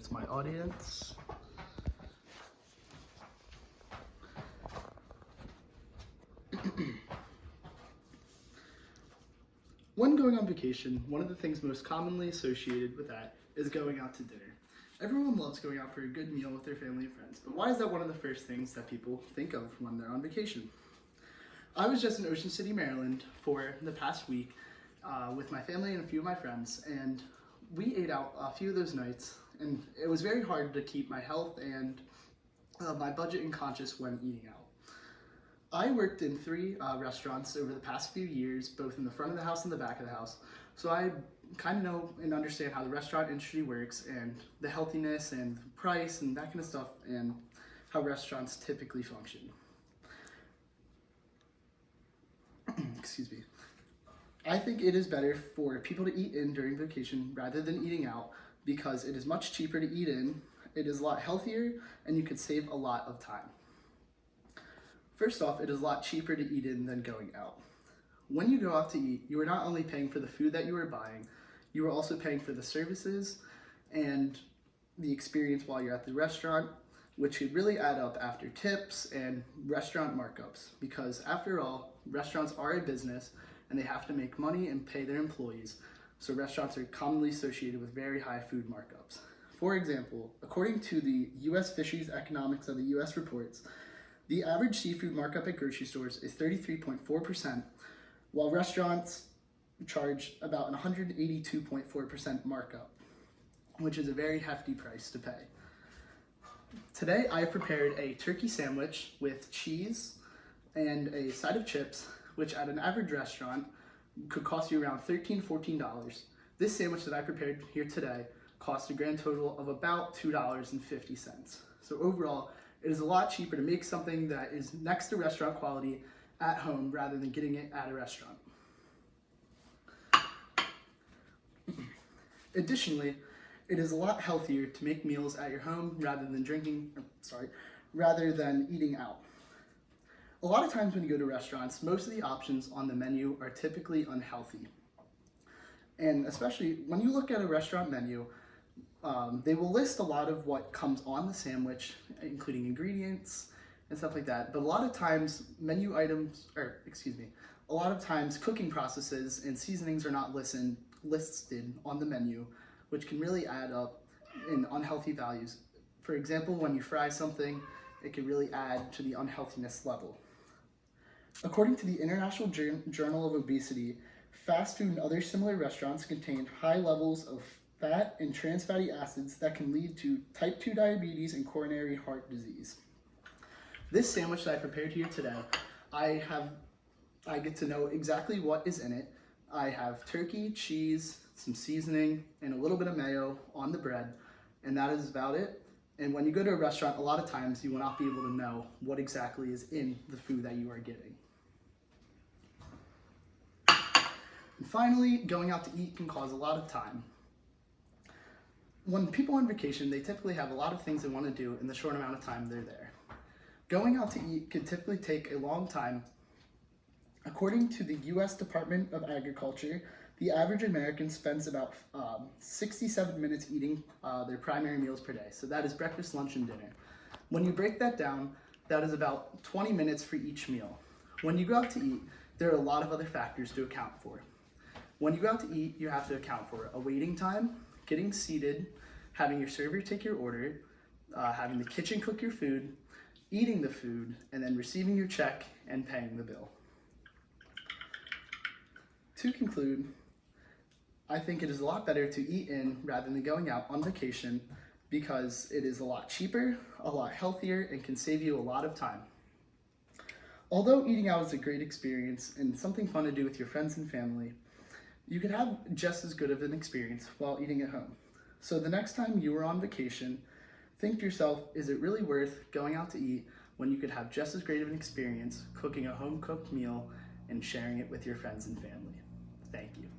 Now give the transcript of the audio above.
There's my audience. When going on vacation, one of the things most commonly associated with that is going out to dinner. Everyone loves going out for a good meal with their family and friends, but why is that one of the first things that people think of when they're on vacation? I was just in Ocean City, Maryland for the past week with my family and a few of my friends, and we ate out a few of those nights, and it was very hard to keep my health and my budget and conscious when eating out. I worked in 3 restaurants over the past few years, both in the front of the house and the back of the house, so I kind of know and understand how the restaurant industry works and the healthiness and price and that kind of stuff and how restaurants typically function. Excuse me. I think it is better for people to eat in during vacation rather than eating out because it is much cheaper to eat in, it is a lot healthier, and you could save a lot of time. First off, it is a lot cheaper to eat in than going out. When you go out to eat, you are not only paying for the food that you are buying, you are also paying for the services and the experience while you're at the restaurant, which could really add up after tips and restaurant markups, because after all, restaurants are a business and they have to make money and pay their employees, so restaurants are commonly associated with very high food markups. For example, according to the U.S. Fisheries Economics of the U.S. reports, the average seafood markup at grocery stores is 33.4%, while restaurants charge about 182.4% markup, which is a very hefty price to pay. Today, I have prepared a turkey sandwich with cheese and a side of chips, which at an average restaurant could cost you around $13, $14. This sandwich that I prepared here today cost a grand total of about $2.50. So overall, it is a lot cheaper to make something that is next to restaurant quality at home rather than getting it at a restaurant. Additionally, it is a lot healthier to make meals at your home rather than eating out. A lot of times when you go to restaurants, most of the options on the menu are typically unhealthy. And especially when you look at a restaurant menu, they will list a lot of what comes on the sandwich, including ingredients and stuff like that. But a lot of times a lot of times cooking processes and seasonings are not listed on the menu, which can really add up in unhealthy values. For example, when you fry something, it can really add to the unhealthiness level. According to the International Journal of Obesity, fast food and other similar restaurants contain high levels of fat and trans fatty acids that can lead to type 2 diabetes and coronary heart disease. This sandwich that I prepared here today, I get to know exactly what is in it. I have turkey, cheese, some seasoning, and a little bit of mayo on the bread, and that is about it. And when you go to a restaurant, a lot of times you will not be able to know what exactly is in the food that you are getting. And finally, going out to eat can cause a lot of time. When people on vacation, they typically have a lot of things they want to do in the short amount of time they're there. Going out to eat can typically take a long time. According to the U.S. Department of Agriculture, the average American spends about 67 minutes eating their primary meals per day. So that is breakfast, lunch, and dinner. When you break that down, that is about 20 minutes for each meal. When you go out to eat, there are a lot of other factors to account for. When you go out to eat, you have to account for a waiting time, getting seated, having your server take your order, having the kitchen cook your food, eating the food, and then receiving your check and paying the bill. To conclude, I think it is a lot better to eat in rather than going out on vacation because it is a lot cheaper, a lot healthier, and can save you a lot of time. Although eating out is a great experience and something fun to do with your friends and family, you could have just as good of an experience while eating at home. So the next time you are on vacation, think to yourself, is it really worth going out to eat when you could have just as great of an experience cooking a home-cooked meal and sharing it with your friends and family? Thank you.